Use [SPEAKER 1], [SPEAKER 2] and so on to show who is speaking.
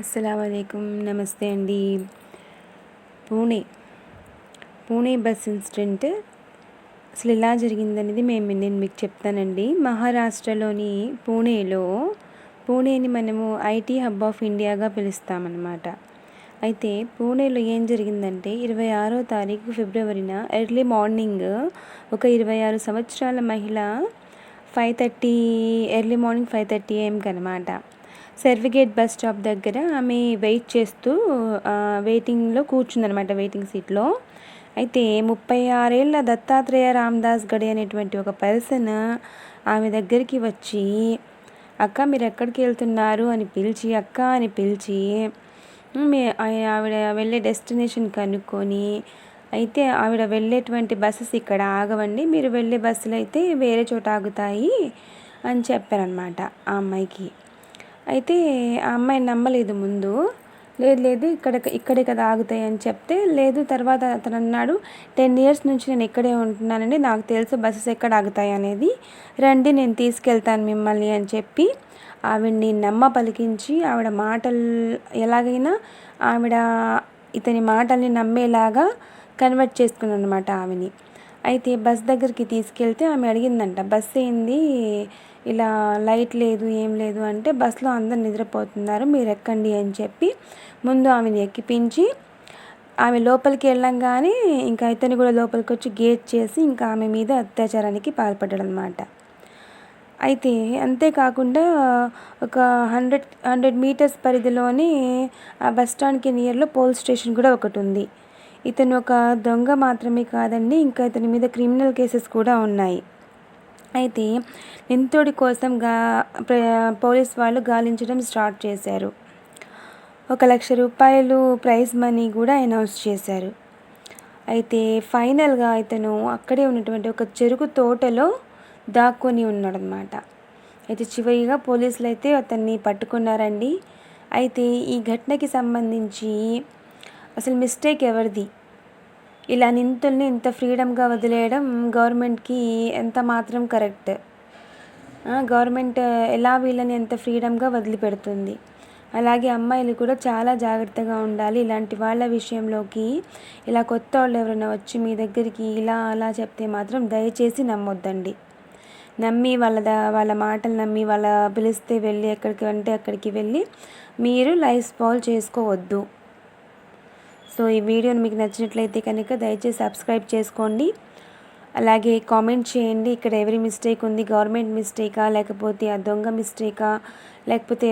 [SPEAKER 1] అస్సలాముఅలైకుం, నమస్తే అండి. Pune bus incident అసలు ఎలా జరిగిందనేది నేను మీకు చెప్తానండి. మహారాష్ట్రలోని పూణేని మనము ఐటీ హబ్ ఆఫ్ ఇండియాగా పిలుస్తామన్నమాట. అయితే పూణేలో ఏం జరిగిందంటే 26వ తారీఖు ఫిబ్రవరిన ఎర్లీ మార్నింగ్ ఒక 26 సంవత్సరాల మహిళ ఎర్లీ మార్నింగ్ 5:30 AM అనమాట సర్విగేట్ బస్ స్టాప్ దగ్గర ఆమె వెయిటింగ్లో కూర్చుందనమాట, వెయిటింగ్ సీట్లో. అయితే 36 ఏళ్ళ దత్తాత్రేయ రామదాస్ గడి అనేటువంటి ఒక పర్సన్ ఆమె దగ్గరికి వచ్చి, అక్క మీరు ఎక్కడికి వెళ్తున్నారు అని పిలిచి ఆవిడ వెళ్ళే డెస్టినేషన్ కనుక్కొని, అయితే ఆవిడ వెళ్ళేటువంటి బస్సెస్ ఇక్కడ ఆగవండి, మీరు వెళ్ళే బస్సులు అయితే వేరే చోట ఆగుతాయి అని చెప్పారనమాట ఆ అమ్మాయికి. అయితే ఆ అమ్మాయి నమ్మలేదు ముందు. లేదు ఇక్కడే కదా ఆగుతాయి అని చెప్తే, లేదు తర్వాత అతను అన్నాడు, 10 years నుంచి నేను ఇక్కడే ఉంటున్నానండి, నాకు తెలుసు బస్సెస్ ఎక్కడ ఆగుతాయి అనేది, రండి నేను తీసుకెళ్తాను మిమ్మల్ని అని చెప్పి ఆవిడ్ని పలికించి ఆవిడ మాటలు ఎలాగైనా ఇతని మాటల్ని నమ్మేలాగా కన్వర్ట్ చేసుకున్నాను అనమాట ఆమెని. అయితే బస్ దగ్గరికి తీసుకెళ్తే ఆమె అడిగిందంట, బస్ ఏంది ఇలా లైట్ లేదు ఏం లేదు అంటే, బస్సులో అందరు నిద్రపోతున్నారు మీరు ఎక్కండి అని చెప్పి ముందు ఆమెను ఎక్కిపించి, ఆమె లోపలికి వెళ్ళంగానే ఇంకా ఇతను కూడా లోపలికి వచ్చి గేట్ చేసి ఇంకా ఆమె మీద అత్యాచారానికి పాల్పడ్డాడు అనమాట. అయితే అంతేకాకుండా ఒక 100 meters పరిధిలోనే ఆ బస్ స్టాండ్కి నియర్లో పోలీస్ స్టేషన్ కూడా ఒకటి ఉంది. ఇతను ఒక దొంగ మాత్రమే కాదండి, ఇంకా ఇతని మీద క్రిమినల్ కేసెస్ కూడా ఉన్నాయి. అయితే నిందితుడి కోసం పోలీస్ వాళ్ళు గాలించడం స్టార్ట్ చేశారు. 1,00,000 రూపాయలు ప్రైజ్ మనీ కూడా అనౌన్స్ చేశారు. అయితే ఫైనల్గా ఇతను అక్కడే ఉన్నటువంటి ఒక చెరుకు తోటలో దాక్కొని ఉన్నాడనమాట. అయితే చివరిగా పోలీసులు అయితే అతన్ని పట్టుకున్నారండి. అయితే ఈ ఘటనకి సంబంధించి అసలు మిస్టేక్ ఎవరిది? ఇలా నిందితుల్ని ఇంత ఫ్రీడమ్గా వదిలేయడం గవర్నమెంట్కి ఎంత మాత్రం కరెక్ట్? గవర్నమెంట్ ఎలా వీళ్ళని ఎంత ఫ్రీడమ్గా వదిలిపెడుతుంది? అలాగే అమ్మాయిలు కూడా చాలా జాగ్రత్తగా ఉండాలి. ఇలాంటి వాళ్ళ విషయంలోకి ఇలా కొత్త వాళ్ళు ఎవరైనా వచ్చి మీ దగ్గరికి ఇలా అలా చెప్తే మాత్రం దయచేసి నమ్మొద్దండి. నమ్మి వాళ్ళ మాటలు నమ్మి వాళ్ళ పిలిస్తే వెళ్ళి ఎక్కడికి అంటే అక్కడికి వెళ్ళి మీరు లైఫ్ స్పాయిల్ చేసుకోవద్దు. సో ఈ వీడియోని మీకు నచ్చినట్లయితే కనుక దయచేసి సబ్స్క్రైబ్ చేసుకోండి. అలాగే కామెంట్ చేయండి, ఇక్కడ ఎవరి మిస్టేక్ ఉంది, గవర్నమెంట్ మిస్టేకా లేకపోతే ఆ దొంగ మిస్టేకా లేకపోతే